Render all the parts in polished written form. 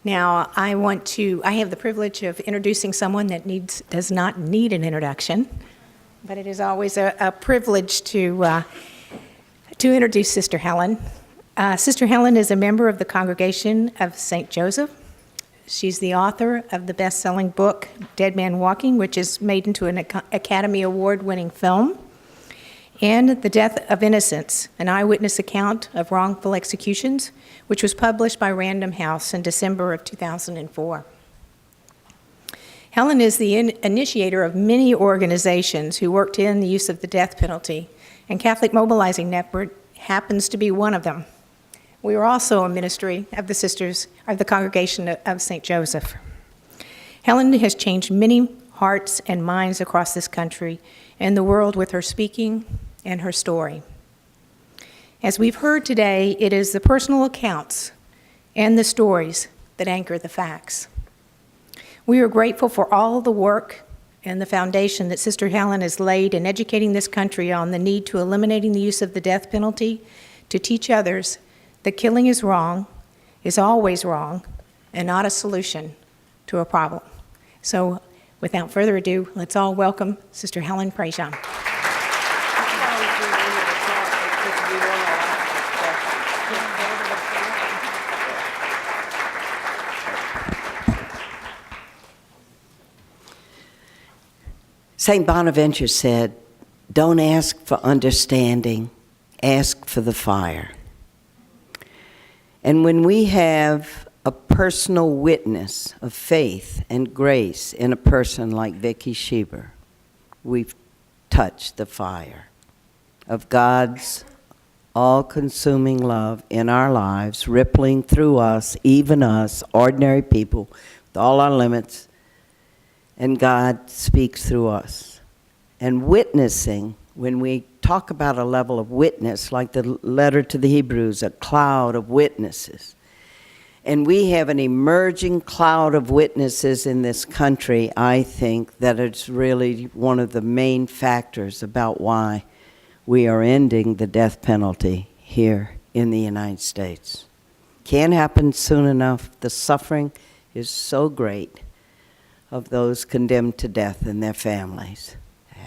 Now, I have the privilege of introducing someone that does not need an introduction, but it is always a privilege to introduce Sister Helen. Sister Helen is a member of the Congregation of St. Joseph. She's the author of the best-selling book, Dead Man Walking, which is made into an Academy Award-winning film, and The Death of Innocents, an eyewitness account of wrongful executions, which was published by Random House in December of 2004. Helen is the initiator of many organizations who work to end the use of the death penalty, and Catholic Mobilizing Network happens to be one of them. We are also a ministry of the Sisters of the Congregation of St. Joseph. Helen has changed many hearts and minds across this country and the world with her speaking and her story. As we've heard today, it is the personal accounts and the stories that anchor the facts. We are grateful for all the work and the foundation that Sister Helen has laid in educating this country on the need to eliminating the use of the death penalty, to teach others that killing is wrong, is always wrong, and not a solution to a problem. So, without further ado, let's all welcome Sister Helen Prejean. St. Bonaventure said, "Don't ask for understanding, ask for the fire." And when we have a personal witness of faith and grace in a person like Vicky Schieber, we've touched the fire of God's all-consuming love in our lives, rippling through us, even us, ordinary people, with all our limits, and God speaks through us. And witnessing, when we talk about a level of witness, like the letter to the Hebrews, a cloud of witnesses, and we have an emerging cloud of witnesses in this country, I think that it's really one of the main factors about why we are ending the death penalty here in the United States. Can't happen soon enough. The suffering is so great of those condemned to death and their families.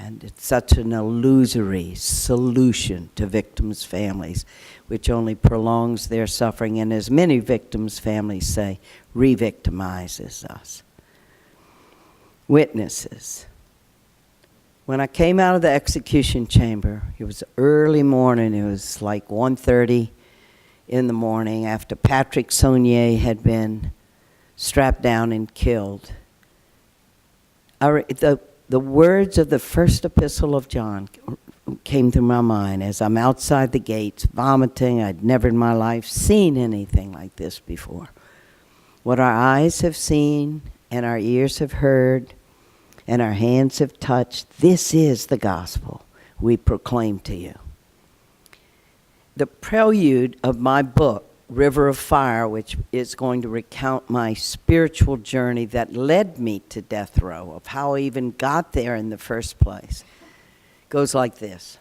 And it's such an illusory solution to victims' families, which only prolongs their suffering, and as many victims' families say, re-victimizes us. Witnesses. When I came out of the execution chamber, it was early morning, it was like 1:30 in the morning after Patrick Saunier had been strapped down and killed. The words of the first epistle of John came through my mind as I'm outside the gates, vomiting. I'd never in my life seen anything like this before. What our eyes have seen and our ears have heard and our hands have touched, this is the gospel we proclaim to you. The prelude of my book, River of Fire, which is going to recount my spiritual journey that led me to death row, of how I even got there in the first place, goes like this.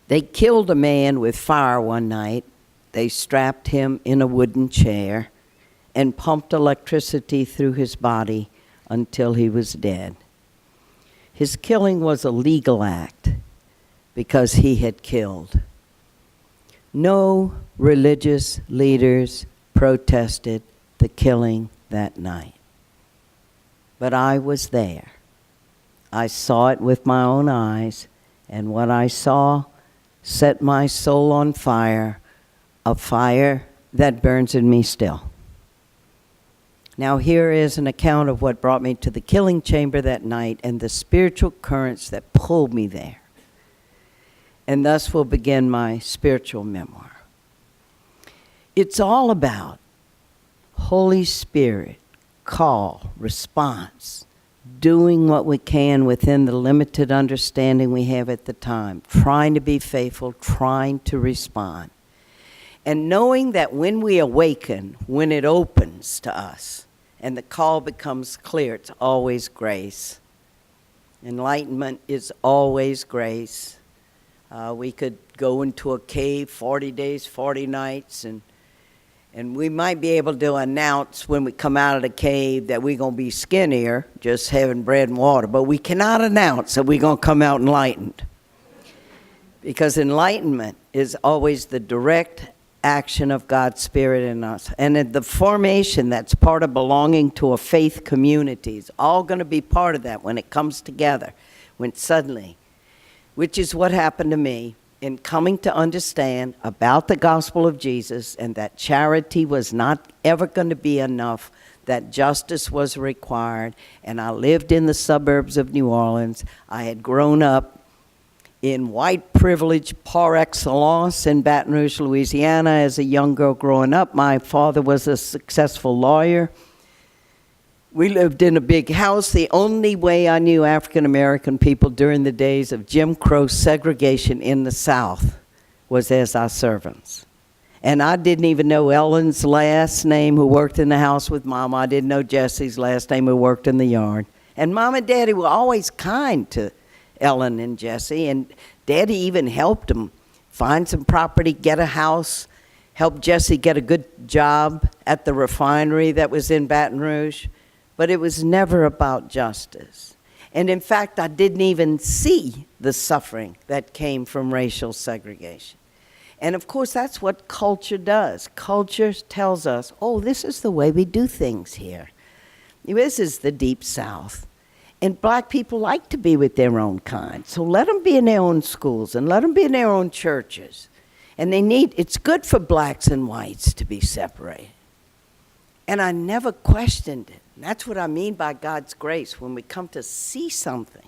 They killed a man with fire one night. They strapped him in a wooden chair and pumped electricity through his body until he was dead. His killing was a legal act because he had killed. No religious leaders protested the killing that night. But I was there. I saw it with my own eyes, and what I saw set my soul on fire, a fire that burns in me still. Now here is an account of what brought me to the killing chamber that night and the spiritual currents that pulled me there. And thus will begin my spiritual memoir. It's all about Holy Spirit, call, response, doing what we can within the limited understanding we have at the time, trying to be faithful, trying to respond. And knowing that when we awaken, when it opens to us, and the call becomes clear, it's always grace. Enlightenment is always grace. We could go into a cave 40 days, 40 nights, And we might be able to announce when we come out of the cave that we're going to be skinnier, just having bread and water. But we cannot announce that we're going to come out enlightened. Because enlightenment is always the direct action of God's Spirit in us. And in the formation that's part of belonging to a faith community is all going to be part of that when it comes together, when suddenly, which is what happened to me in coming to understand about the gospel of Jesus, and that charity was not ever going to be enough, that justice was required. And I lived in the suburbs of New Orleans. I had grown up in white privilege par excellence in Baton Rouge, Louisiana. As a young girl growing up, my father was a successful lawyer. We lived in a big house. The only way I knew African American people during the days of Jim Crow segregation in the South was as our servants. And I didn't even know Ellen's last name, who worked in the house with Mama. I didn't know Jesse's last name, who worked in the yard. And Mom and Daddy were always kind to Ellen and Jesse, and Daddy even helped them find some property, get a house, help Jesse get a good job at the refinery that was in Baton Rouge. But it was never about justice. And in fact, I didn't even see the suffering that came from racial segregation. And of course, that's what culture does. Culture tells us, oh, this is the way we do things here. This is the Deep South. And black people like to be with their own kind. So let them be in their own schools and let them be in their own churches. And it's good for blacks and whites to be separated. And I never questioned it. And that's what I mean by God's grace, when we come to see something.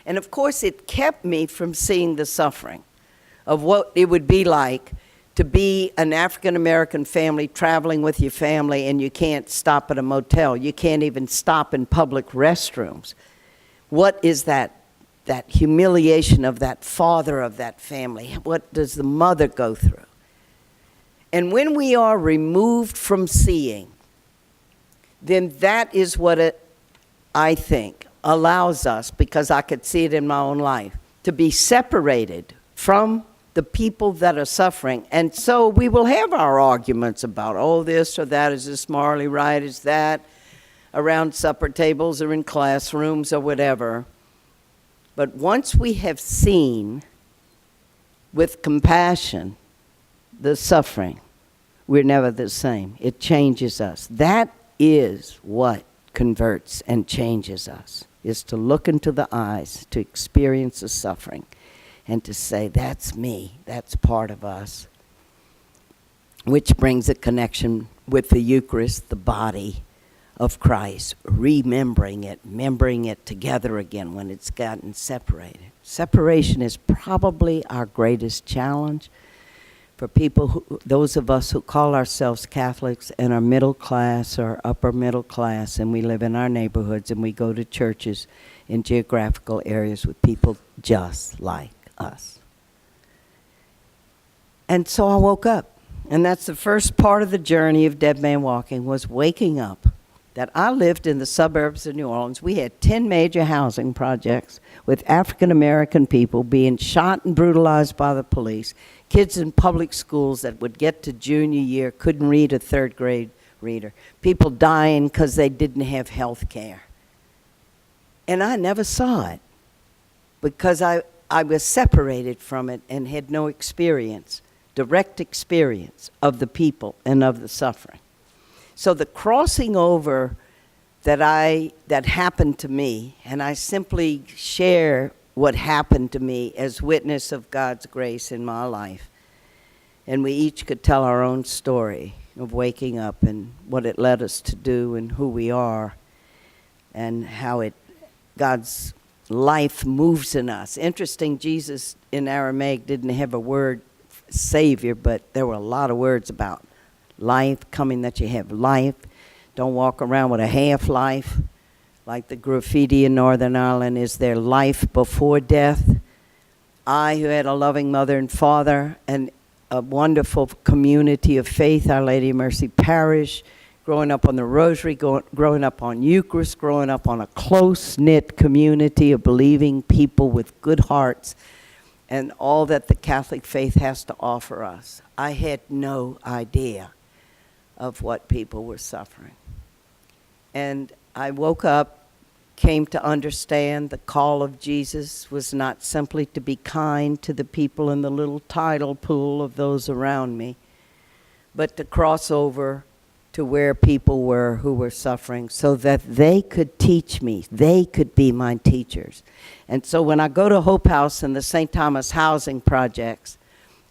And of course, it kept me from seeing the suffering of what it would be like to be an African-American family traveling with your family, and you can't stop at a motel. You can't even stop in public restrooms. What is that humiliation of that father of that family? What does the mother go through? And when we are removed from seeing, then that is what I think allows us, because I could see it in my own life, to be separated from the people that are suffering. And so we will have our arguments about, oh, this or that, is this morally right, is that, around supper tables or in classrooms or whatever. But once we have seen with compassion the suffering, we're never the same. It changes us. That is what converts and changes us, is to look into the eyes, to experience the suffering, and to say, that's me, that's part of us. Which brings a connection with the Eucharist, the body of Christ, remembering it together again when it's gotten separated. Separation is probably our greatest challenge for people, those of us who call ourselves Catholics and are middle class or upper middle class, and we live in our neighborhoods and we go to churches in geographical areas with people just like us. And so I woke up, and that's the first part of the journey of Dead Man Walking, was waking up. That I lived in the suburbs of New Orleans. We had 10 major housing projects with African-American people being shot and brutalized by the police, kids in public schools that would get to junior year, couldn't read a third grade reader, people dying because they didn't have health care. And I never saw it because I was separated from it and had no experience, direct experience of the people and of the suffering. So the crossing over that happened to me, and I simply share what happened to me as witness of God's grace in my life. And we each could tell our own story of waking up and what it led us to do and who we are and how God's life moves in us. Interesting, Jesus in Aramaic didn't have a word Savior, but there were a lot of words about life, coming that you have life. Don't walk around with a half life. Like the graffiti in Northern Ireland, is there life before death? I, who had a loving mother and father and a wonderful community of faith, Our Lady of Mercy Parish, growing up on the Rosary, growing up on Eucharist, growing up on a close-knit community of believing people with good hearts, and all that the Catholic faith has to offer us. I had no idea of what people were suffering. And I woke up, came to understand the call of Jesus was not simply to be kind to the people in the little tidal pool of those around me, but to cross over to where people were who were suffering so that they could teach me. They could be my teachers. And so when I go to Hope House and the St. Thomas housing projects,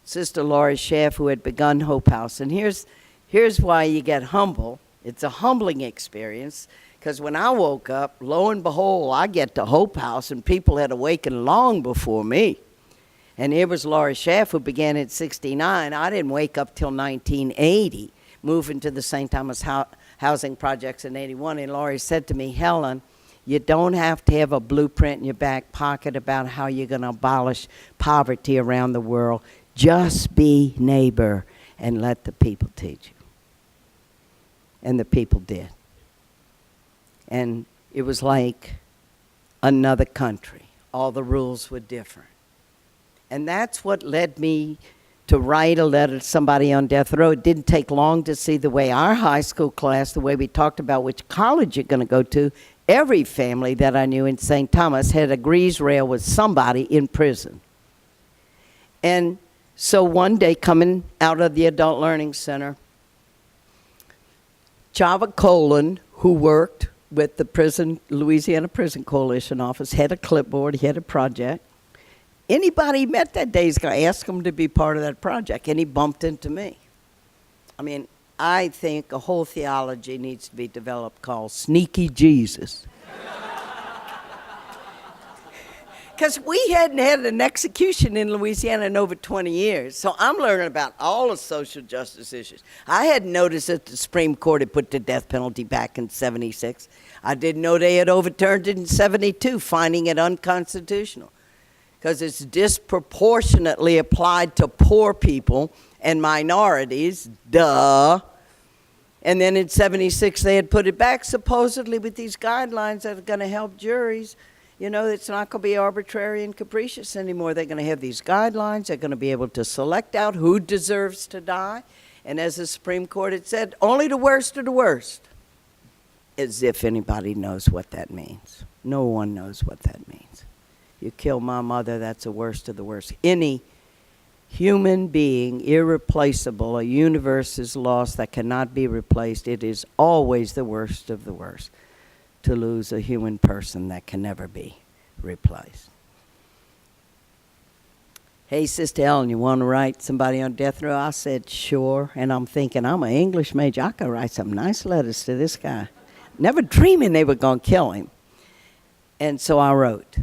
Sister Laurie Schaff, who had begun Hope House, and here's why you get humble. It's a humbling experience, because when I woke up, lo and behold, I get to Hope House, and people had awakened long before me. And here was Laurie Schaff, who began in '69. I didn't wake up till 1980, moving to the St. Thomas housing projects in '81. And Laurie said to me, Helen, you don't have to have a blueprint in your back pocket about how you're going to abolish poverty around the world. Just be neighbor and let the people teach you. And the people did. And it was like another country. All the rules were different. And that's what led me to write a letter to somebody on death row. It didn't take long to see the way our high school class, the way we talked about which college you're going to go to. Every family that I knew in St. Thomas had a grease rail with somebody in prison. And so one day, coming out of the Adult Learning Center, Chava Colon, who worked with the Louisiana Prison Coalition office, had a clipboard, he had a project. Anybody he met that day, he's going to ask him to be part of that project, and he bumped into me. I mean, I think a whole theology needs to be developed called Sneaky Jesus. Because we hadn't had an execution in Louisiana in over 20 years. So I'm learning about all the social justice issues. I hadn't noticed that the Supreme Court had put the death penalty back in '76. I didn't know they had overturned it in '72, finding it unconstitutional. Because it's disproportionately applied to poor people and minorities, duh. And then in '76 they had put it back, supposedly with these guidelines that are going to help juries. You know, it's not going to be arbitrary and capricious anymore. They're going to have these guidelines. They're going to be able to select out who deserves to die. And as the Supreme Court had said, only the worst of the worst. As if anybody knows what that means. No one knows what that means. You kill my mother, that's the worst of the worst. Any human being, irreplaceable, a universe is lost that cannot be replaced. It is always the worst of the worst to lose a human person that can never be replaced. Hey, Sister Ellen, you want to write somebody on death row? I said, sure. And I'm thinking, I'm an English major. I could write some nice letters to this guy. Never dreaming they were going to kill him. And so I wrote.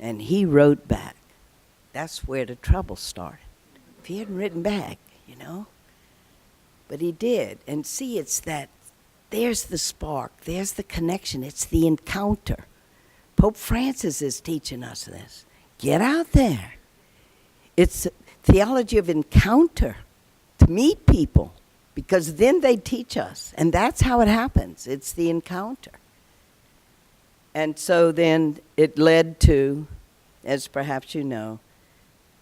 And he wrote back. That's where the trouble started. If he hadn't written back, you know. But he did. And see, it's that, there's the spark. There's the connection. It's the encounter. Pope Francis is teaching us this. Get out there. It's theology of encounter, to meet people, because then they teach us. And that's how it happens. It's the encounter. And so then it led to, as perhaps you know,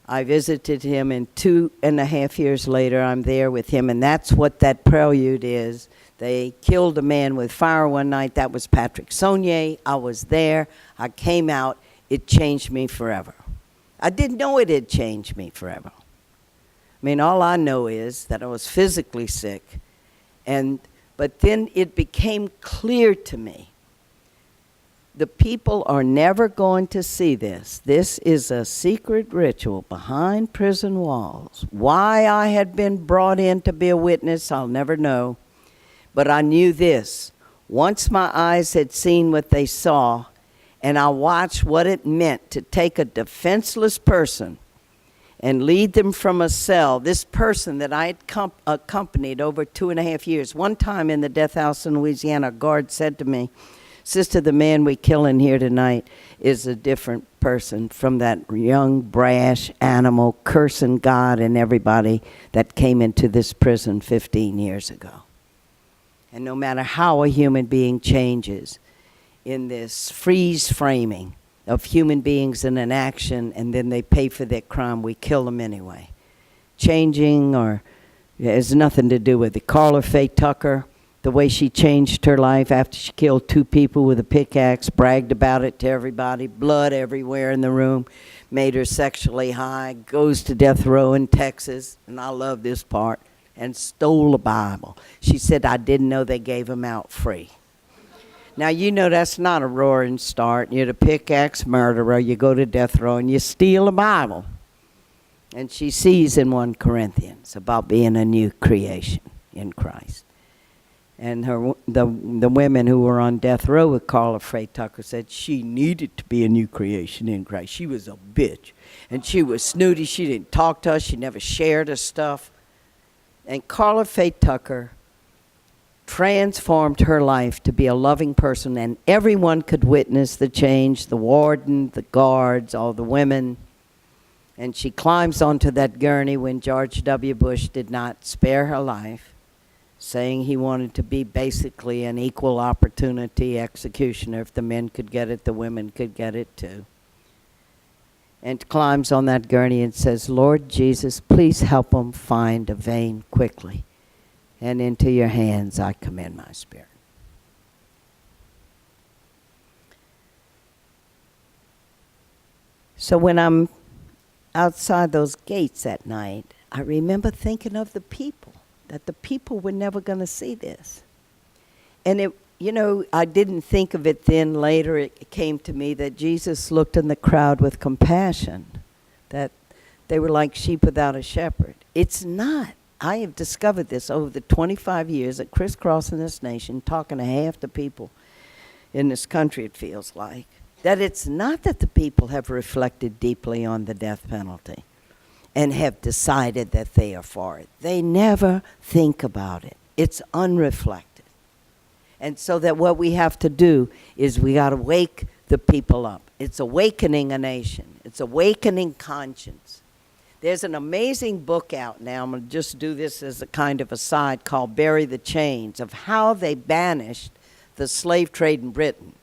I visited him, and 2.5 years later, I'm there with him, and that's what that prelude is. They killed a man with fire one night. That was Patrick Saunier. I was there. I came out. It changed me forever. I didn't know it had changed me forever. I mean, all I know is that I was physically sick, but then it became clear to me. The people are never going to see this. This is a secret ritual behind prison walls. Why I had been brought in to be a witness, I'll never know. But I knew this. Once my eyes had seen what they saw, and I watched what it meant to take a defenseless person and lead them from a cell, this person that I had accompanied over 2.5 years. One time in the death house in Louisiana, a guard said to me, Sister, the man we kill in here tonight is a different person from that young, brash animal cursing God and everybody that came into this prison 15 years ago. And no matter how a human being changes in this freeze framing of human beings in an action and then they pay for their crime, we kill them anyway. Changing or It has nothing to do with it. Carla Faye Tucker, the way she changed her life after she killed 2 people with a pickaxe, bragged about it to everybody, blood everywhere in the room, made her sexually high, goes to death row in Texas, and I love this part, and stole a Bible. She said, I didn't know they gave them out free. Now, you know that's not a roaring start. You're the pickaxe murderer, you go to death row, and you steal a Bible. And she sees in 1 Corinthians about being a new creation in Christ. And the women who were on death row with Carla Faye Tucker said she needed to be a new creation in Christ. She was a bitch. And she was snooty. She didn't talk to us. She never shared her stuff. And Carla Faye Tucker transformed her life to be a loving person, and everyone could witness the change, the warden, the guards, all the women. And she climbs onto that gurney when George W. Bush did not spare her life, saying he wanted to be basically an equal opportunity executioner. If the men could get it, the women could get it too. And climbs on that gurney and says, Lord Jesus, please help them find a vein quickly. And into your hands I commend my spirit. So when I'm outside those gates at night, I remember thinking of the people, that the people were never going to see this. And it, you know, I didn't think of it then. Later it came to me that Jesus looked in the crowd with compassion, that they were like sheep without a shepherd. It's not. I have discovered this over the 25 years of crisscrossing this nation, talking to half the people in this country, it feels like, that it's not that the people have reflected deeply on the death penalty and have decided that they are for it. They never think about it. It's unreflected. And so that what we have to do is we got to wake the people up. It's awakening a nation. It's awakening conscience. There's an amazing book out now, I'm going to just do this as a kind of aside, called Bury the Chains, of how they banished the slave trade in Britain.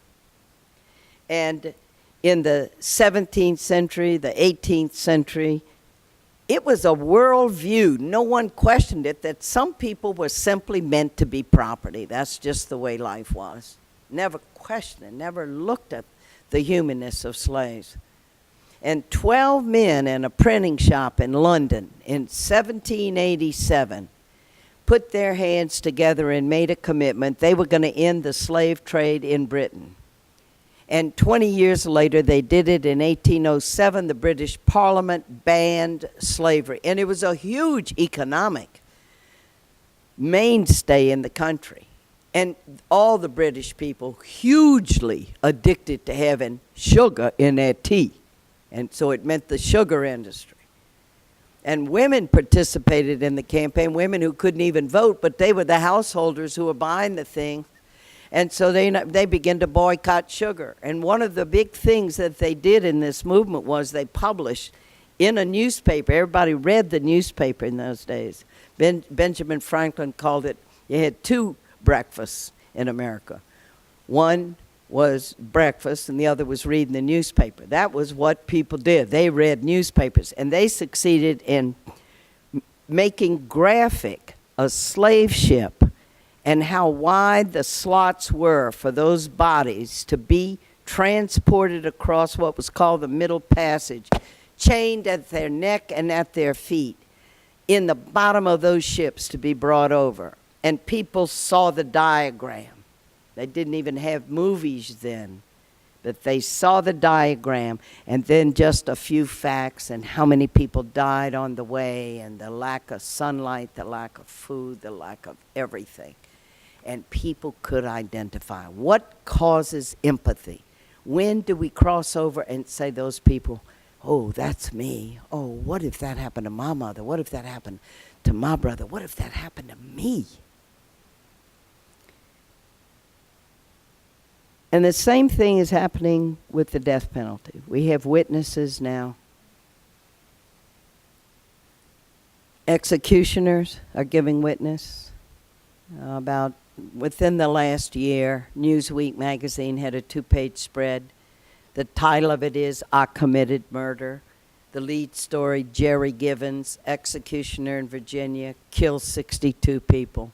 And in the 17th century, the 18th century, it was a worldview. No one questioned it, that some people were simply meant to be property. That's just the way life was. Never questioned it, never looked at the humanness of slaves. And 12 men in a printing shop in London in 1787 put their hands together and made a commitment. They were going to end the slave trade in Britain. And 20 years later, they did it in 1807. The British Parliament banned slavery. And it was a huge economic mainstay in the country. And all the British people hugely addicted to having sugar in their tea. And so it meant the sugar industry. And women participated in the campaign, women who couldn't even vote, but they were the householders who were buying the thing. And so they began to boycott sugar. And one of the big things that they did in this movement was they published in a newspaper. Everybody read the newspaper in those days. Benjamin Franklin called it, you had 2 breakfasts in America. One was breakfast and the other was reading the newspaper. That was what people did. They read newspapers, and they succeeded in making graphic a slave ship and how wide the slots were for those bodies to be transported across what was called the Middle Passage, chained at their neck and at their feet in the bottom of those ships to be brought over. And people saw the diagram. They didn't even have movies then, but they saw the diagram, and then just a few facts and how many people died on the way, and the lack of sunlight, the lack of food, the lack of everything. And people could identify. What causes empathy? When do we cross over and say those people, oh, that's me. Oh, what if that happened to my mother? What if that happened to my brother? What if that happened to me? And the same thing is happening with the death penalty. We have witnesses now. Executioners are giving witness. About within the last year, Newsweek magazine had a 2-page spread. The title of it is, I Committed Murder. The lead story, Jerry Givens, executioner in Virginia, kills 62 people,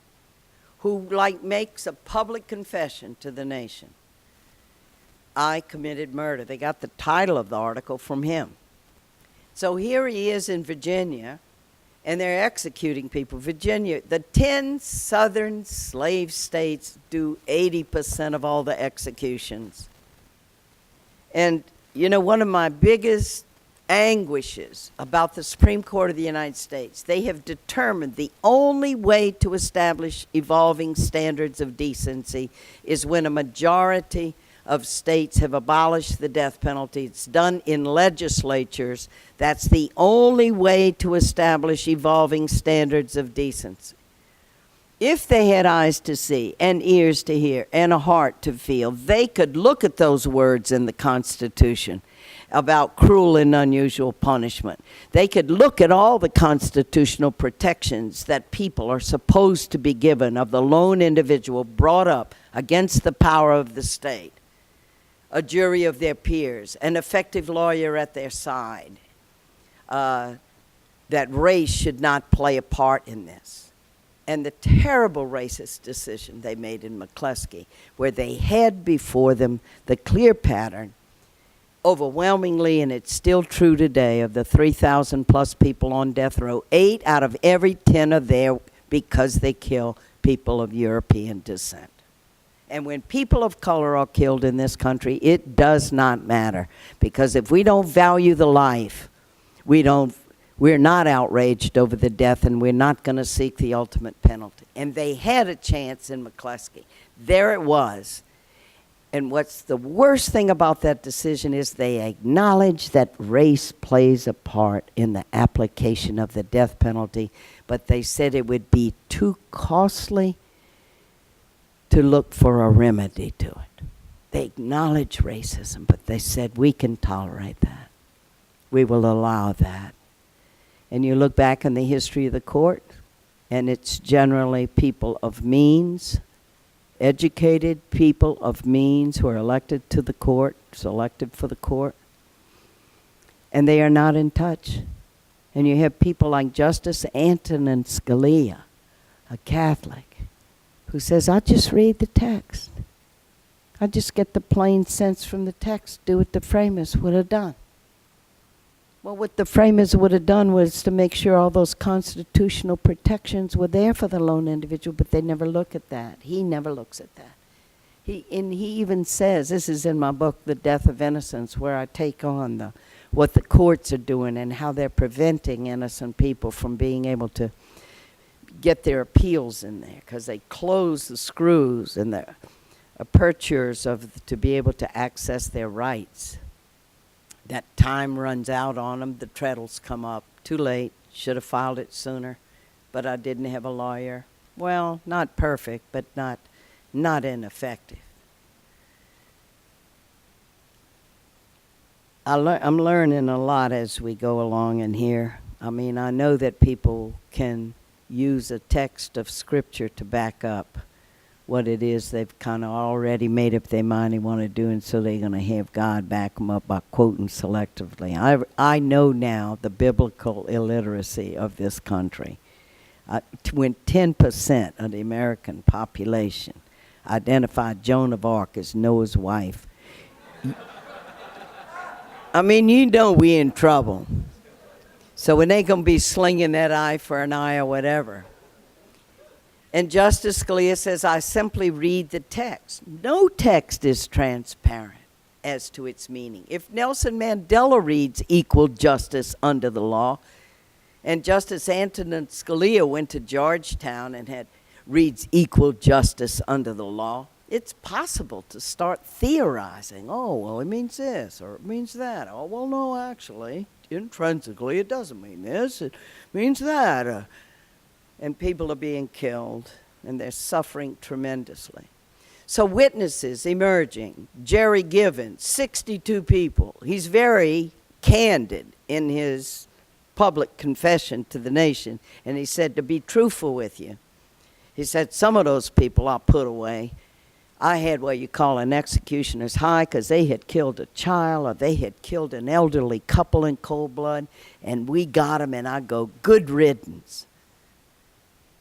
who makes a public confession to the nation. I committed murder. They got the title of the article from him. So here he is in Virginia, and they're executing people. Virginia, the 10 southern slave states do 80% of all the executions. And, you know, one of my biggest anguishes about the Supreme Court of the United States, they have determined the only way to establish evolving standards of decency is when a majority of states have abolished the death penalty. It's done in legislatures. That's the only way to establish evolving standards of decency. If they had eyes to see and ears to hear and a heart to feel, they could look at those words in the Constitution about cruel and unusual punishment. They could look at all the constitutional protections that people are supposed to be given of the lone individual brought up against the power of the state, a jury of their peers, an effective lawyer at their side, that race should not play a part in this. And the terrible racist decision they made in McCluskey, where they had before them the clear pattern, overwhelmingly, and it's still true today, of the 3,000 plus people on death row, 8 out of every 10 are there because they kill people of European descent. And when people of color are killed in this country, it does not matter, because if we don't value the life, we're not outraged over the death, and we're not going to seek the ultimate penalty. And they had a chance in McCluskey. There it was. And what's the worst thing about that decision is they acknowledge that race plays a part in the application of the death penalty, but they said it would be too costly to look for a remedy to it. They acknowledge racism, but they said we can tolerate that. We will allow that. And you look back in the history of the court, and it's generally people of means, educated people of means who are elected to the court, selected for the court, and they are not in touch. And you have people like Justice Antonin Scalia, a Catholic, who says, I just read the text. I just get the plain sense from the text, do what the framers would have done. Well, what the framers would have done was to make sure all those constitutional protections were there for the lone individual, but they never look at that. He never looks at that. He even says, this is in my book, The Death of Innocence, where I take on what the courts are doing and how they're preventing innocent people from being able to get their appeals in there, because they close the screws and the apertures to be able to access their rights. That time runs out on them, the treadles come up. Too late, should have filed it sooner, but I didn't have a lawyer. Well, not perfect, but not ineffective. I'm learning a lot as we go along in here. I mean, I know that people can use a text of Scripture to back up what it is they've kind of already made up their mind they want to do, and so they're going to have God back them up by quoting selectively. I know now the biblical illiteracy of this country. When 10% of the American population identified Joan of Arc as Noah's wife, I mean, you know we're in trouble. So when they going to be slinging that eye for an eye or whatever. And Justice Scalia says, I simply read the text. No text is transparent as to its meaning. If Nelson Mandela reads equal justice under the law, and Justice Antonin Scalia went to Georgetown and reads equal justice under the law, it's possible to start theorizing. Oh, well, it means this, or it means that. Oh, well, no, actually, intrinsically, it doesn't mean this. It means that. And people are being killed, and they're suffering tremendously. So witnesses emerging. Jerry Givens, 62 people. He's very candid in his public confession to the nation, and he said, to be truthful with you, he said, some of those people I'll put away. I had what you call an executioner's high because they had killed a child or they had killed an elderly couple in cold blood, and we got them, and I go, good riddance.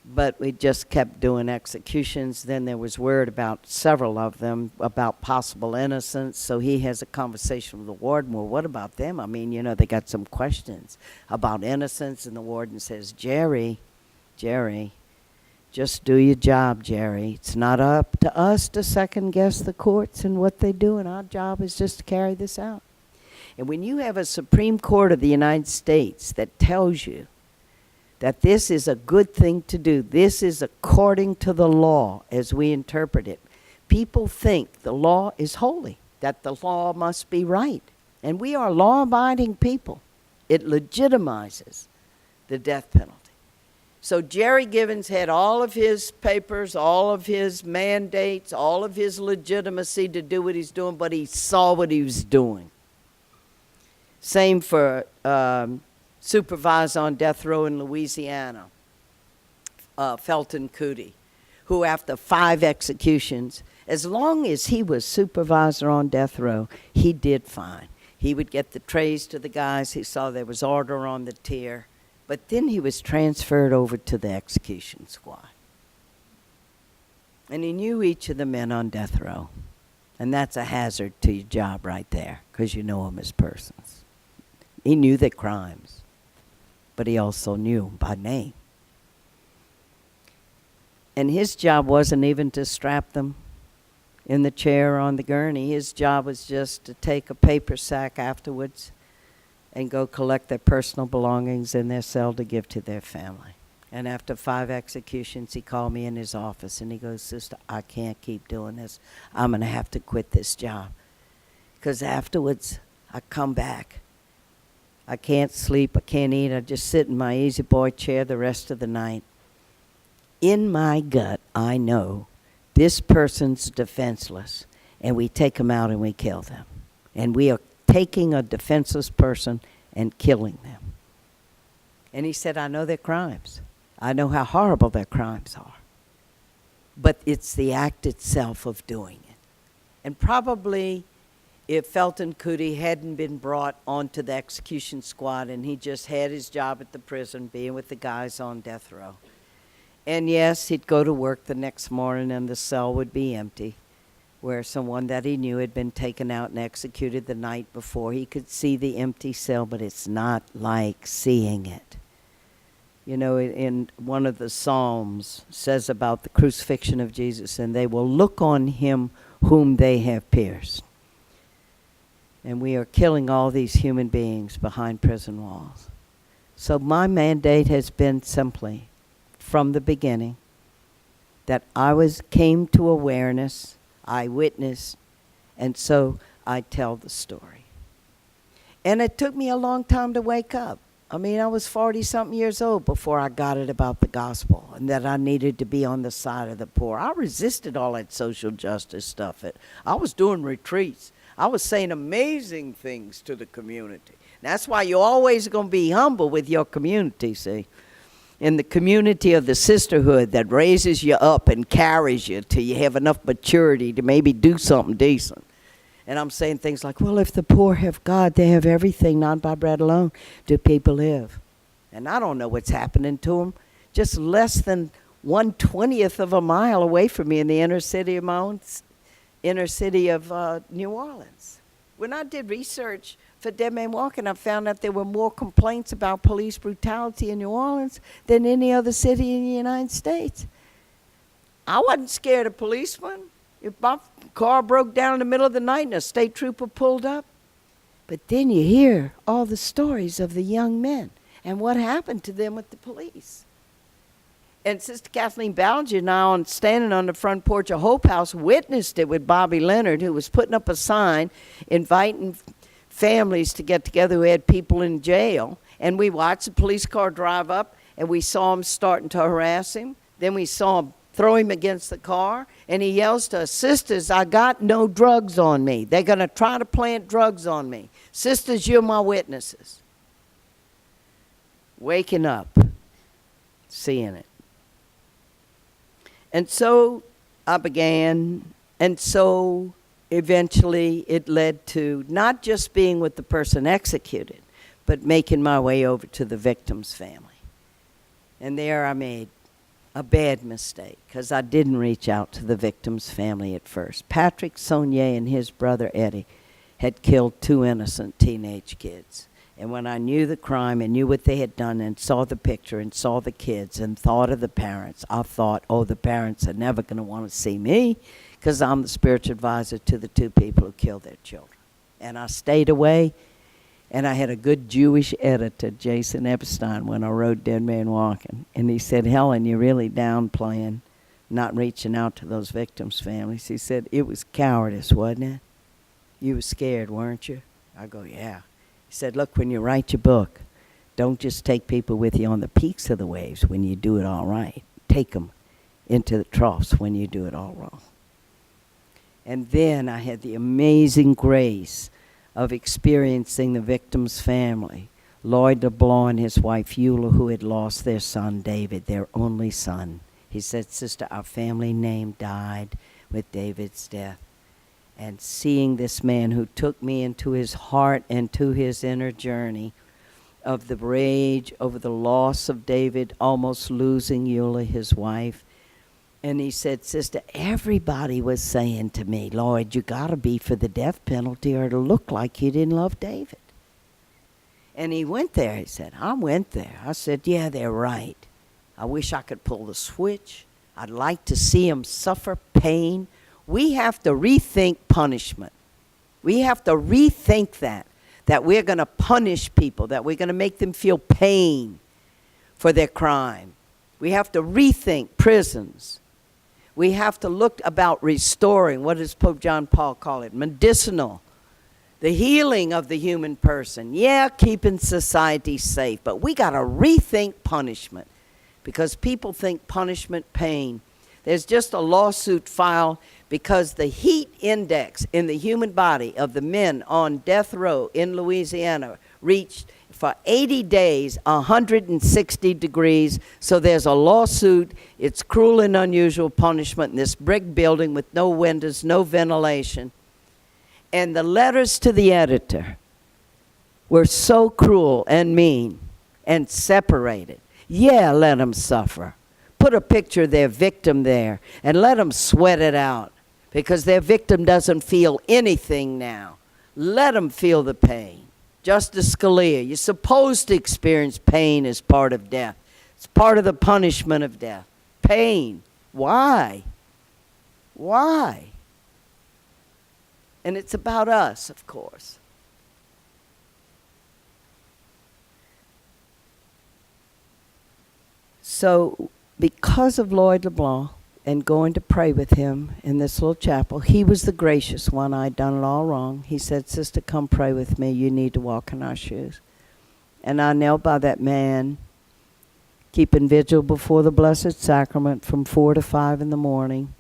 But we just kept doing executions. Then there was word about several of them about possible innocence. So he has a conversation with the warden. Well, what about them? I mean, you know, they got some questions about innocence. And the warden says, Jerry, just do your job, Jerry. It's not up to us to second guess the courts and what they do. And our job is just to carry this out. And when you have a Supreme Court of the United States that tells you that this is a good thing to do, this is according to the law as we interpret it, people think the law is holy, that the law must be right. And we are law-abiding people. It legitimizes the death penalty. So Jerry Givens had all of his papers, all of his mandates, all of his legitimacy to do what he's doing, but he saw what he was doing. Same for supervisor on death row in Louisiana, Felton Cootie, who after 5 executions, as long as he was supervisor on death row, he did fine. He would get the trays to the guys. He saw there was order on the tier. But then he was transferred over to the execution squad. And he knew each of the men on death row. And that's a hazard to your job right there, because you know them as persons. He knew their crimes, but he also knew them by name. And his job wasn't even to strap them in the chair or on the gurney. His job was just to take a paper sack afterwards and go collect their personal belongings in their cell to give to their family. And after 5 executions, he called me in his office and he goes, Sister, I can't keep doing this. I'm going to have to quit this job. Because afterwards, I come back. I can't sleep, I can't eat. I just sit in my easy boy chair the rest of the night. In my gut, I know this person's defenseless, and we take them out and we kill them. And we are taking a defenseless person and killing them. And he said, I know their crimes. I know how horrible their crimes are. But it's the act itself of doing it. And probably if Felton Cootie hadn't been brought onto the execution squad and he just had his job at the prison, being with the guys on death row. And yes, he'd go to work the next morning and the cell would be empty, where someone that he knew had been taken out and executed the night before. He could see the empty cell, but it's not like seeing it. You know, in one of the Psalms says about the crucifixion of Jesus, and they will look on him whom they have pierced. And we are killing all these human beings behind prison walls. So my mandate has been simply, from the beginning, that came to awareness, I witnessed, and so I tell the story. And it took me a long time to wake up. I mean, I was 40-something years old before I got it about the gospel and that I needed to be on the side of the poor. I resisted all that social justice stuff. I was doing retreats. I was saying amazing things to the community. That's why you're always going to be humble with your community, see? In the community of the sisterhood that raises you up and carries you till you have enough maturity to maybe do something decent. And I'm saying things like, well, if the poor have God, they have everything, not by bread alone do people live. And I don't know what's happening to them. Just less than 1/20th of a mile away from me in the inner city of New Orleans. When I did research for Dead Man Walking, I found that there were more complaints about police brutality in New Orleans than any other city in the United States. I wasn't scared of policemen. If my car broke down in the middle of the night and a state trooper pulled up. But then you hear all the stories of the young men and what happened to them with the police. And Sister Kathleen Ballinger now, standing on the front porch of Hope House, witnessed it with Bobby Leonard, who was putting up a sign inviting families to get together who had people in jail. And we watched the police car drive up, and we saw him starting to harass him. Then we saw him throw him against the car, and he yells to us, Sisters, I got no drugs on me. They're going to try to plant drugs on me. Sisters, you're my witnesses. Waking up, seeing it. And so I began And so eventually it led to not just being with the person executed, but making my way over to the victim's family. And there I made a bad mistake, because I didn't reach out to the victim's family at first. Patrick Saunier and his brother Eddie had killed 2 innocent teenage kids. And when I knew the crime and knew what they had done and saw the picture and saw the kids and thought of the parents, I thought, oh, the parents are never going to want to see me, because I'm the spiritual advisor to the 2 people who killed their children. And I stayed away, and I had a good Jewish editor, Jason Epstein, when I wrote Dead Man Walking. And he said, Helen, you're really downplaying not reaching out to those victims' families. He said, it was cowardice, wasn't it? You were scared, weren't you? I go, yeah. He said, look, when you write your book, don't just take people with you on the peaks of the waves when you do it all right. Take them into the troughs when you do it all wrong. And then I had the amazing grace of experiencing the victim's family, Lloyd LeBlanc and his wife Eula, who had lost their son David, their only son. He said, sister, our family name died with David's death. And seeing this man who took me into his heart and to his inner journey of the rage over the loss of David, almost losing Eula, his wife. And he said, sister, everybody was saying to me, Lloyd, you got to be for the death penalty or it'll look like you didn't love David. And he went there. He said, I went there. I said, yeah, they're right. I wish I could pull the switch. I'd like to see him suffer pain. We have to rethink punishment. We have to rethink that we're going to punish people, that we're going to make them feel pain for their crime. We have to rethink prisons. We have to look about restoring, what does Pope John Paul call it? Medicinal. The healing of the human person. Yeah, keeping society safe, but we got to rethink punishment, because people think punishment, pain. There's just a lawsuit filed because the heat index in the human body of the men on death row in Louisiana reached, for 80 days, 160 degrees. So there's a lawsuit. It's cruel and unusual punishment in this brick building with no windows, no ventilation. And the letters to the editor were so cruel and mean and separated. Yeah, let them suffer. Put a picture of their victim there and let them sweat it out, because their victim doesn't feel anything now. Let them feel the pain. Justice Scalia, you're supposed to experience pain as part of death. It's part of the punishment of death. Pain. Why? Why? And it's about us, of course. So, because of Lloyd LeBlanc and going to pray with him in this little chapel, he was the gracious one. I'd done it all wrong. He said, sister, come pray with me. You need to walk in our shoes. And I knelt by that man, keeping vigil before the Blessed Sacrament from 4 to 5 in the morning.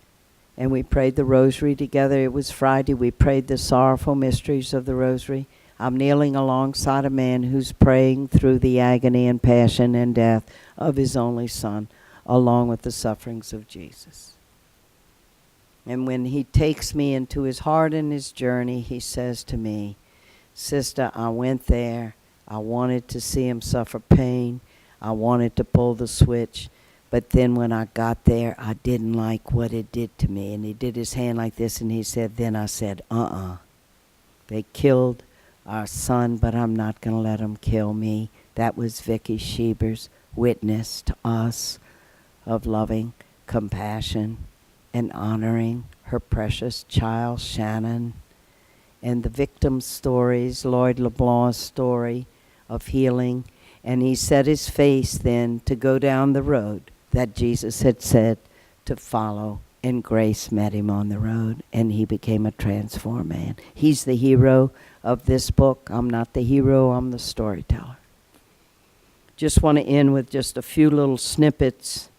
And we prayed the rosary together. It was Friday. We prayed the sorrowful mysteries of the rosary. I'm kneeling alongside a man who's praying through the agony and passion and death of his only son, along with the sufferings of Jesus. And when he takes me into his heart and his journey, he says to me, sister, I went there. I wanted to see him suffer pain. I wanted to pull the switch. But then when I got there, I didn't like what it did to me. And he did his hand like this, and he said, then I said, They killed our son, but I'm not going to let them kill me. That was Vicky Schieber's witness to us of loving compassion and honoring her precious child, Shannon. And the victim's stories, Lloyd LeBlanc's story of healing. And he set his face then to go down the road that Jesus had said to follow. And grace met him on the road, and he became a transformed man. He's the hero of this book. I'm not the hero, I'm the storyteller. Just want to end with just a few little snippets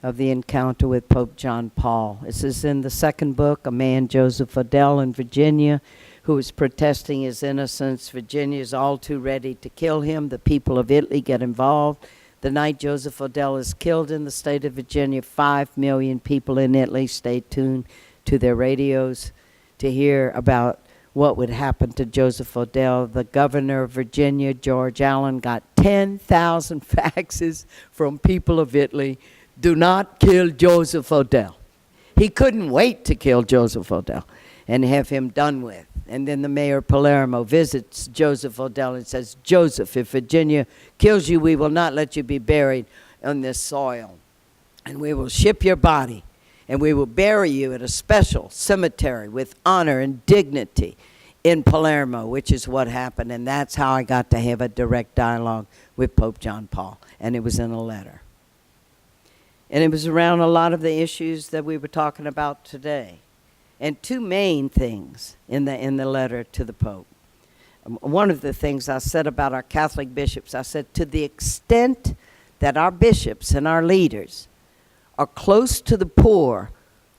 of the encounter with Pope John Paul. This is in the second book, a man, Joseph Odell in Virginia, who is protesting his innocence. Virginia is all too ready to kill him. The people of Italy get involved. The night Joseph Odell is killed in the state of Virginia, 5 million people in Italy, stay tuned to their radios to hear about what would happen to Joseph Odell. The governor of Virginia, George Allen, got 10,000 faxes from people of Italy. Do not kill Joseph Odell. He couldn't wait to kill Joseph Odell and have him done with. And then the mayor of Palermo visits Joseph Odell and says, Joseph, if Virginia kills you, we will not let you be buried on this soil. And we will ship your body, and we will bury you at a special cemetery with honor and dignity in Palermo, which is what happened. And that's how I got to have a direct dialogue with Pope John Paul. And it was in a letter. And it was around a lot of the issues that we were talking about today. And two main things in the letter to the Pope. One of the things I said about our Catholic bishops, I said, to the extent that our bishops and our leaders are close to the poor,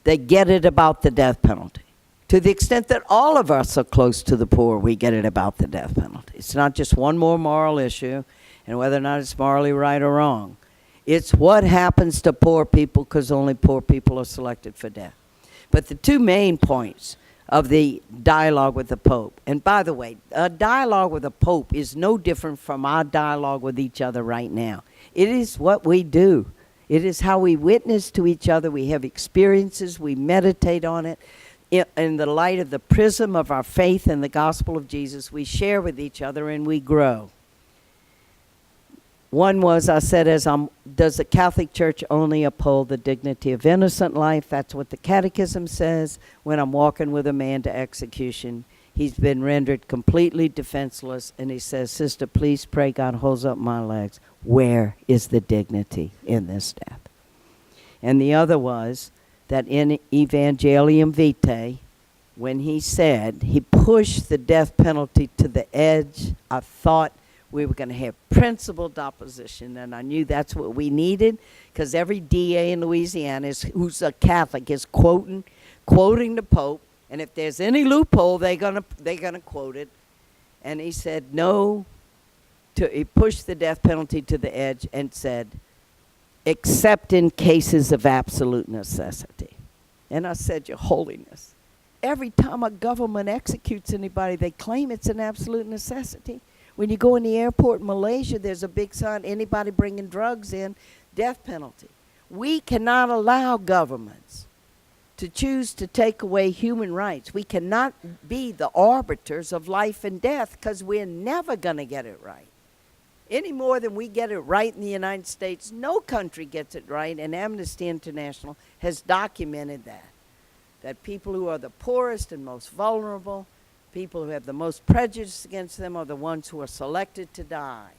they get it about the death penalty. To the extent that all of us are close to the poor, we get it about the death penalty. It's not just one more moral issue and whether or not it's morally right or wrong. It's what happens to poor people, because only poor people are selected for death. But the two main points of the dialogue with the Pope, and by the way, a dialogue with the Pope is no different from our dialogue with each other right now. It is what we do. It is how we witness to each other. We have experiences. We meditate on it. In the light of the prism of our faith in the gospel of Jesus, we share with each other and we grow. One was, I said, does the Catholic Church only uphold the dignity of innocent life? That's what the Catechism says. When I'm walking with a man to execution, he's been rendered completely defenseless, and he says, Sister, please pray God holds up my legs. Where is the dignity in this death? And the other was that in Evangelium Vitae, when he said, he pushed the death penalty to the edge, I thought we were going to have principled opposition, and I knew that's what we needed, because every DA in Louisiana who's a Catholic is quoting the Pope, and if there's any loophole, they're gonna quote it. And he said no. He pushed the death penalty to the edge and said, except in cases of absolute necessity. And I said, Your Holiness, every time a government executes anybody, they claim it's an absolute necessity. When you go in the airport in Malaysia, there's a big sign, anybody bringing drugs in, death penalty. We cannot allow governments to choose to take away human rights. We cannot be the arbiters of life and death, because we're never going to get it right. Any more than we get it right in the United States, no country gets it right, and Amnesty International has documented that people who are the poorest and most vulnerable, people who have the most prejudice against them, are the ones who are selected to die.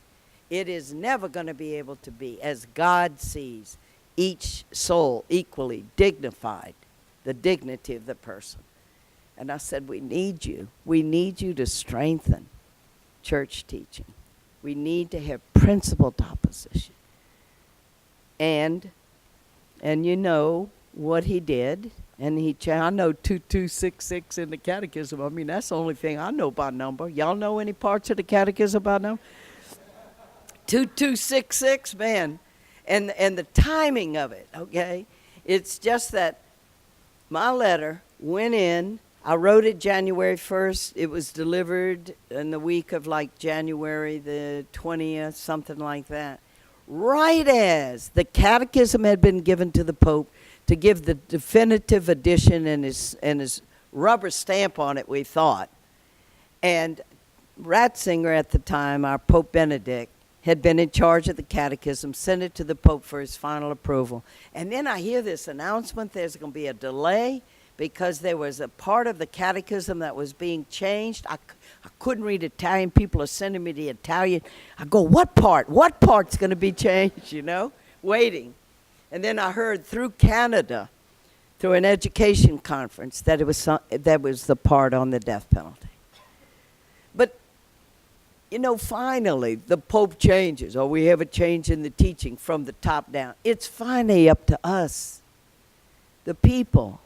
It is never going to be able to be, as God sees each soul equally dignified, the dignity of the person. And I said, we need you. We need you to strengthen church teaching. We need to have principled opposition. And you know what he did. And I know 2266 in the Catechism. I mean, that's the only thing I know by number. Y'all know any parts of the Catechism by number? 2266, man. And the timing of it, okay? It's just that my letter went in. I wrote it January 1st. It was delivered in the week of like January the 20th, something like that. Right as the Catechism had been given to the Pope to give the definitive edition and his rubber stamp on it, we thought. And Ratzinger at the time, our Pope Benedict, had been in charge of the Catechism, sent it to the Pope for his final approval. And then I hear this announcement, there's going to be a delay because there was a part of the Catechism that was being changed. I couldn't read Italian. People are sending me the Italian. I go, what part? What part's going to be changed, you know? Waiting. And then I heard through Canada, through an education conference, that that was the part on the death penalty. But, you know, finally, the Pope changes, or we have a change in the teaching from the top down. It's finally up to us, the people,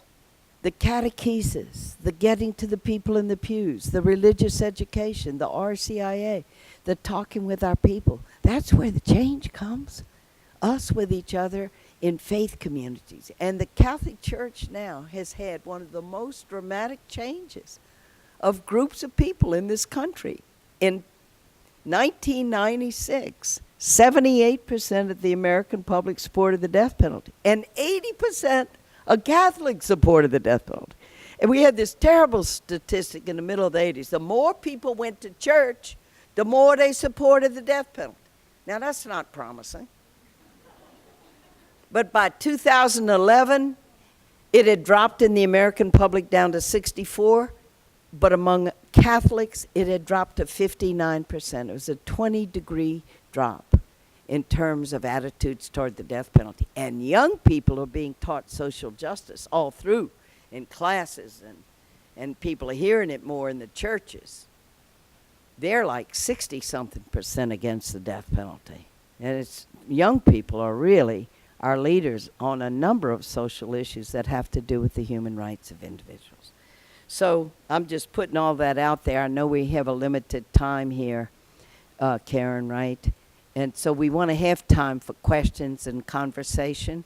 the catechesis, the getting to the people in the pews, the religious education, the RCIA, the talking with our people. That's where the change comes. Us with each other in faith communities. And the Catholic Church now has had one of the most dramatic changes of groups of people in this country. In 1996, 78% of the American public supported the death penalty, and 80% of Catholics supported the death penalty. And we had this terrible statistic in the middle of the 80s. The more people went to church, the more they supported the death penalty. Now, that's not promising. But by 2011, it had dropped in the American public down to 64, but among Catholics, it had dropped to 59%. It was a 20-degree drop in terms of attitudes toward the death penalty. And young people are being taught social justice all through in classes, and people are hearing it more in the churches. They're like 60-something% against the death penalty. And it's young people are really our leaders on a number of social issues that have to do with the human rights of individuals. So I'm just putting all that out there. I know we have a limited time here, Karen, right? And so we want to have time for questions and conversation.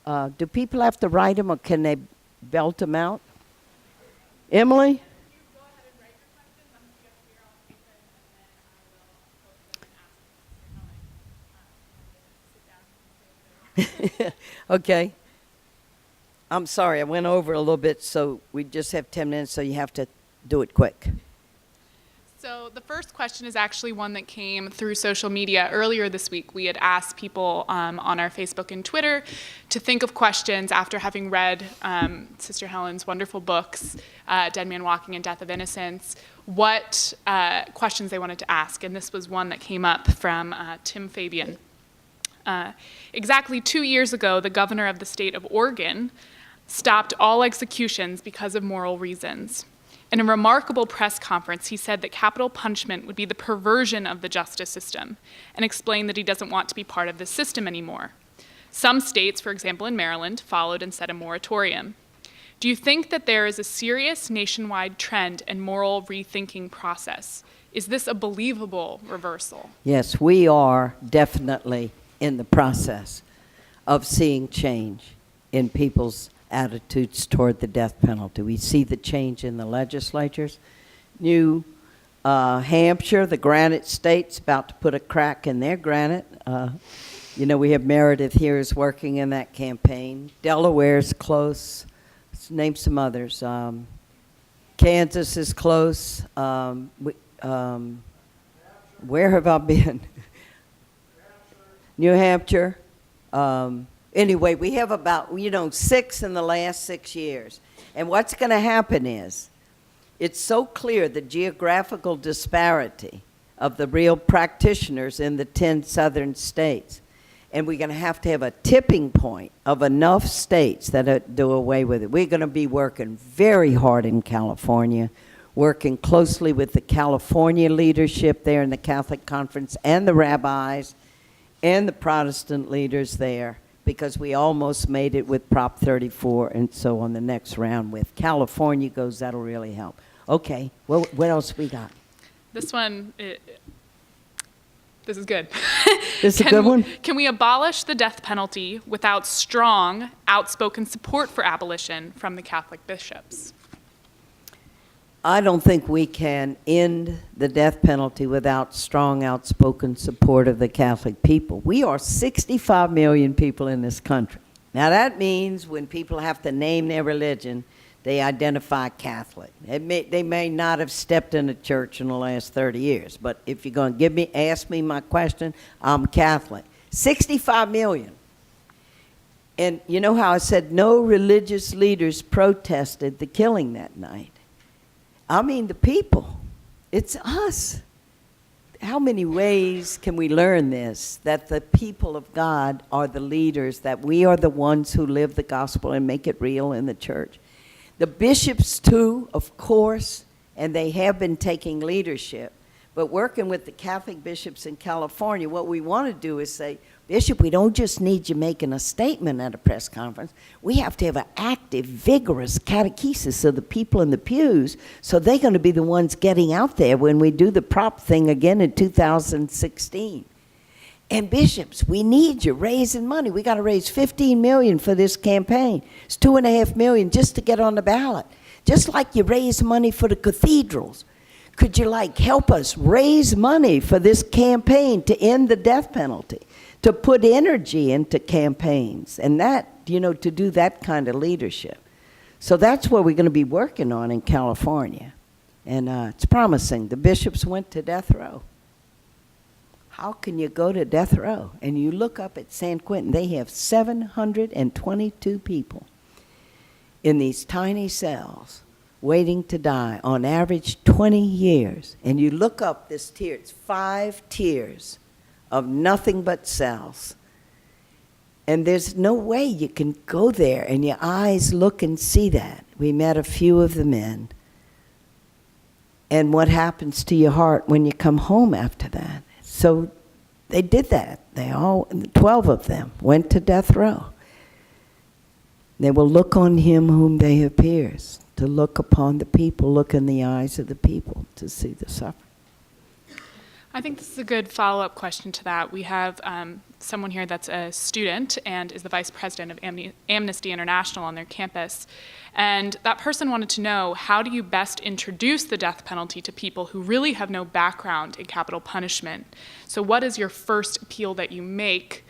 Do people have to write them, or can they belt them out? Emily? Okay. I'm sorry, I went over a little bit, so we just have 10 minutes, so you have to do it quick. So the first question is actually one that came through social media. Earlier this week, we had asked people on our Facebook and Twitter to think of questions after having read Sister Helen's wonderful books, Dead Man Walking and Death of Innocence, what questions they wanted to ask. And this was one that came up from Tim Fabian. Exactly 2 years ago, the governor of the state of Oregon stopped all executions because of moral reasons. In a remarkable press conference, he said that capital punishment would be the perversion of the justice system, and explained that he doesn't want to be part of this system anymore. Some states, for example in Maryland, followed and set a moratorium. Do you think that there is a serious nationwide trend and moral rethinking process? Is this a believable reversal? Yes, we are definitely in the process of seeing change in people's attitudes toward the death penalty. We see the change in the legislatures. New Hampshire, the granite state's about to put a crack in their granite. You know, we have Meredith here who's working in that campaign. Delaware's close. Let's name some others. Kansas is close. Where have I been? New Hampshire. Anyway, we have about, 6 in the last 6 years. And what's going to happen is, it's so clear the geographical disparity of the real practitioners in the 10 southern states. And we're going to have a tipping point of enough states that do away with it. We're going to be working very hard in California, working closely with the California leadership there in the Catholic Conference and the rabbis and the Protestant leaders there, because we almost made it with Prop 34, and so on the next round with California goes, that'll really help. Okay, well, what else we got? This one, this is good. This is a good one? Can we abolish the death penalty without strong, outspoken support for abolition from the Catholic bishops? I don't think we can end the death penalty without strong, outspoken support of the Catholic people. We are 65 million people in this country. Now that means when people have to name their religion, they identify Catholic. They may not have stepped in a church in the last 30 years, but if you're going to ask me my question, I'm Catholic. 65 million. And you know how I said no religious leaders protested the killing that night? I mean the people. It's us. How many ways can we learn this? That the people of God are the leaders, that we are the ones who live the gospel and make it real in the church. The bishops too, of course, and they have been taking leadership. But working with the Catholic bishops in California, what we want to do is say, Bishop, we don't just need you making a statement at a press conference. We have to have an active, vigorous catechesis of the people in the pews, so they're going to be the ones getting out there when we do the prop thing again in 2016. And bishops, we need you raising money. We got to raise $15 million for this campaign. It's $2.5 million just to get on the ballot. Just like you raise money for the cathedrals. Could you help us raise money for this campaign to end the death penalty, to put energy into campaigns, and that, to do that kind of leadership. So that's what we're going to be working on in California. And it's promising. The bishops went to death row. How can you go to death row? And you look up at San Quentin, they have 722 people in these tiny cells waiting to die, on average 20 years. And you look up this tier, it's 5 tiers of nothing but cells. And there's no way you can go there and your eyes look and see that. We met a few of the men. And what happens to your heart when you come home after that? So they did that. 12 of them went to death row. They will look on him whom they have pierced, to look upon the people, look in the eyes of the people, to see the suffering. I think this is a good follow-up question to that. We have someone here that's a student and is the vice president of Amnesty International on their campus. And that person wanted to know, how do you best introduce the death penalty to people who really have no background in capital punishment? So what is your first appeal that you make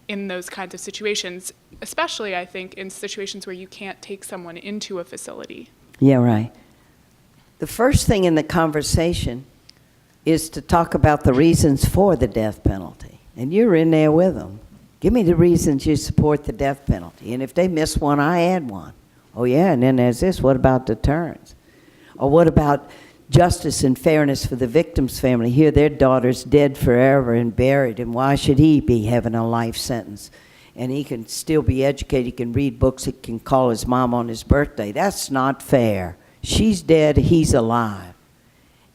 in those kinds of situations, especially, I think, in situations where you can't take someone into a facility? Yeah, right. The first thing in the conversation is to talk about the reasons for the death penalty. And you're in there with them. Give me the reasons you support the death penalty. And if they miss one, I add one. Oh, yeah, and then there's this. What about deterrence? Or what about justice and fairness for the victim's family? Here, their daughter's dead forever and buried, and why should he be having a life sentence? And he can still be educated, he can read books, he can call his mom on his birthday. That's not fair. She's dead, he's alive.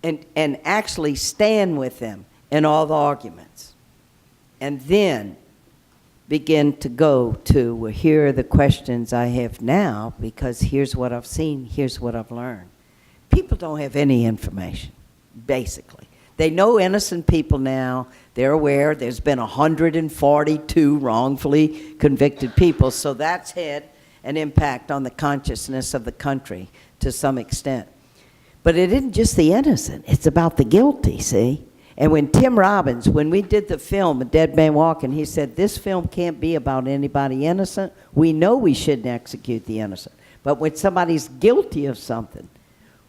And actually stand with them in all the arguments. And then begin to go to, well, here are the questions I have now, because here's what I've seen, here's what I've learned. People don't have any information, basically. They know innocent people now. They're aware there's been 142 wrongfully convicted people, so that's had an impact on the consciousness of the country to some extent. But it isn't just the innocent, it's about the guilty, see? And when Tim Robbins, when we did the film, A Dead Man Walking, he said, this film can't be about anybody innocent. We know we shouldn't execute the innocent. But when somebody's guilty of something,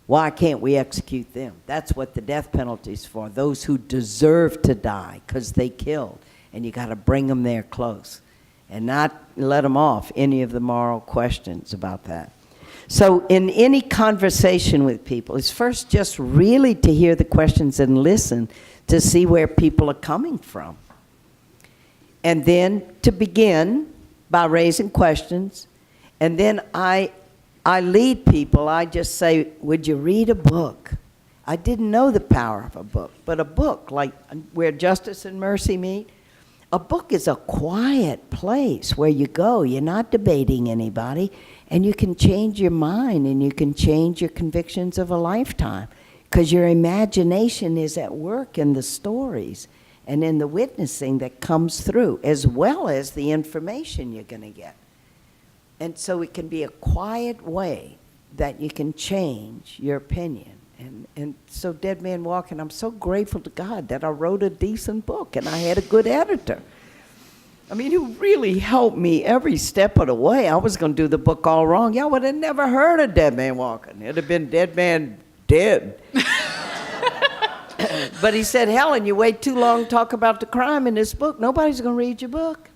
why can't we execute them? That's what the death penalty's for, those who deserve to die because they killed. And you got to bring them there close and not let them off any of the moral questions about that. So in any conversation with people, it's first just really to hear the questions and listen to see where people are coming from. And then to begin by raising questions. And then I lead people. I just say, would you read a book? I didn't know the power of a book, but a book like Where Justice and Mercy Meet, a book is a quiet place where you go. You're not debating anybody, and you can change your mind and you can change your convictions of a lifetime because your imagination is at work in the stories and in the witnessing that comes through, as well as the information you're going to get. And so it can be a quiet way that you can change your opinion. And so Dead Man Walking, I'm so grateful to God that I wrote a decent book and I had a good editor. I mean, who really helped me every step of the way. I was going to do the book all wrong. Y'all would have never heard of Dead Man Walking. It'd have been Dead Man Dead. But he said, Helen, you wait too long to talk about the crime in this book. Nobody's going to read your book.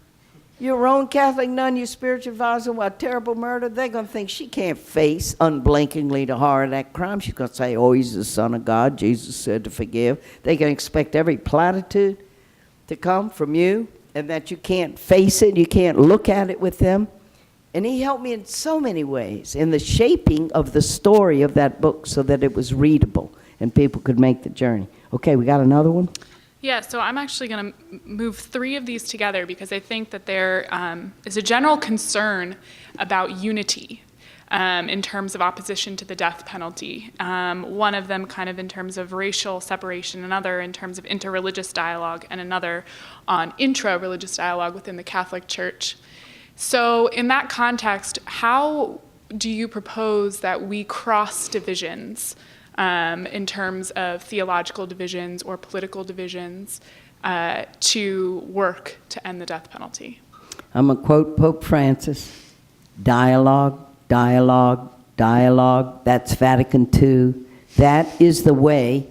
You're a Roman Catholic nun, your spiritual advisor, what terrible murder. They're going to think she can't face unblinkingly the horror of that crime. She's going to say, oh, he's the Son of God. Jesus said to forgive. They can expect every platitude to come from you and that you can't face it. You can't look at it with them. And he helped me in so many ways in the shaping of the story of that book so that it was readable and people could make the journey. Okay, we got another one? Yeah, so I'm actually going to move 3 of these together because I think that there is a general concern about unity in terms of opposition to the death penalty. One of them kind of in terms of racial separation, another in terms of interreligious dialogue, and another on intra-religious dialogue within the Catholic Church. So in that context, how do you propose that we cross divisions in terms of theological divisions or political divisions to work to end the death penalty? I'm going to quote Pope Francis: dialogue, dialogue, dialogue. That's Vatican II. That is the way,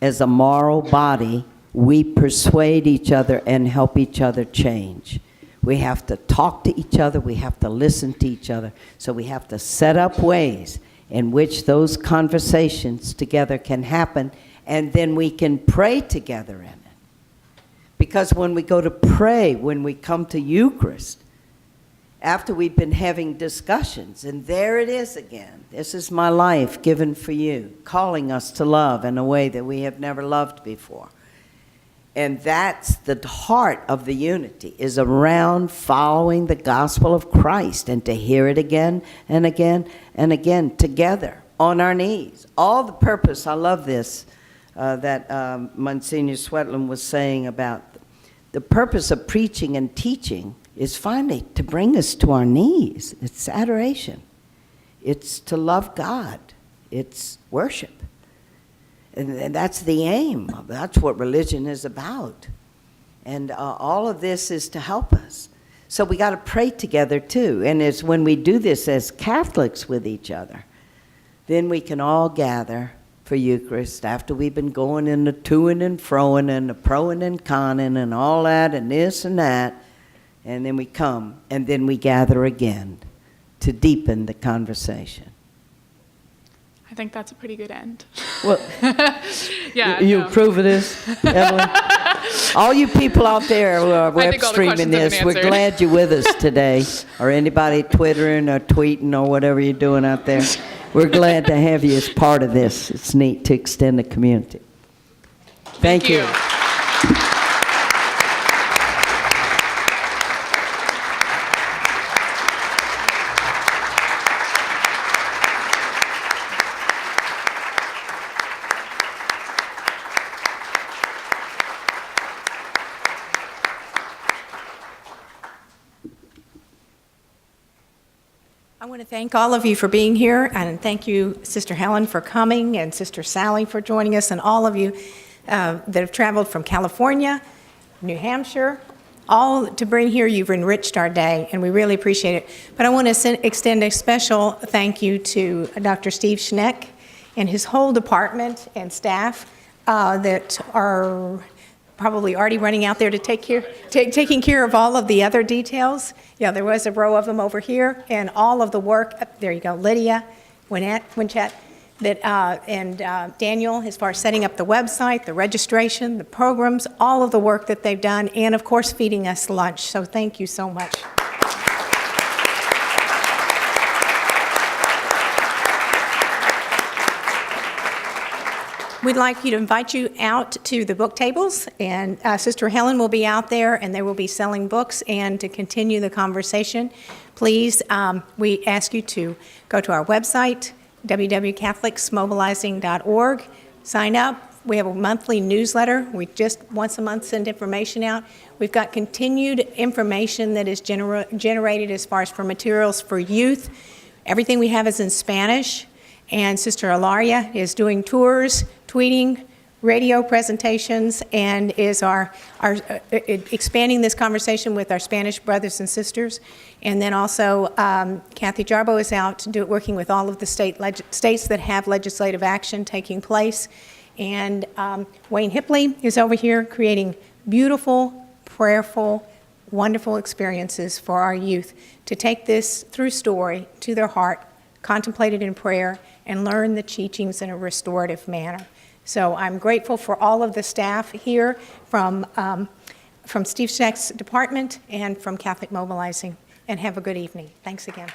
as a moral body, we persuade each other and help each other change. We have to talk to each other. We have to listen to each other. So we have to set up ways in which those conversations together can happen, and then we can pray together in it. Because when we go to pray, when we come to Eucharist, after we've been having discussions, and there it is again. This is my life given for you, calling us to love in a way that we have never loved before. And that's the heart of the unity, is around following the gospel of Christ, and to hear it again and again and again together on our knees. All the purpose, I love this, that Monsignor Swetland was saying about the purpose of preaching and teaching is finally to bring us to our knees. It's adoration. It's to love God. It's worship. And that's the aim. That's what religion is about. And all of this is to help us. So we got to pray together too. And it's when we do this as Catholics with each other, then we can all gather for Eucharist after we've been going in the to-ing and fro-ing and the pro-ing and conning and all that and this and that. And then we come, and then we gather again to deepen the conversation. I think that's a pretty good end. Well, Yeah. you no. approve of this, Evelyn? All you people out there who are web think all the streaming questions have this, been we're answered. glad you're with us today, or anybody Twittering or tweeting or whatever you're doing out there. We're glad to have you as part of this. It's neat to extend the community. Thank you. I want to thank all of you for being here, and thank you, Sister Helen, for coming, and Sister Sally for joining us, and all of you that have traveled from California, New Hampshire, all to bring here. You've enriched our day, and we really appreciate it. But I want to extend a special thank you to Dr. Steve Schneck and his whole department and staff that are probably already running out there to taking care of all of the other details. Yeah, there was a row of them over here, and all of the work, there you go, Lydia, Winchat, and Daniel, as far as setting up the website, the registration, the programs, all of the work that they've done, and of course feeding us lunch. So thank you so much. We'd like you to invite you out to the book tables, and Sister Helen will be out there, and they will be selling books. And to continue the conversation, please, we ask you to go to our website, www.catholicsmobilizing.org, sign up. We have a monthly newsletter. We just once a month send information out. We've got continued information that is generated as far as for materials for youth. Everything we have is in Spanish. And Sister Ilaria is doing tours, tweeting, radio presentations, and is expanding this conversation with our Spanish brothers and sisters. And then also Kathy Jarbo is out working with all of the states that have legislative action taking place. And Wayne Hipley is over here creating beautiful, prayerful, wonderful experiences for our youth to take this through story to their heart, contemplate it in prayer, and learn the teachings in a restorative manner. So I'm grateful for all of the staff here from Steve Schneck's department and from Catholic Mobilizing, and have a good evening. Thanks again.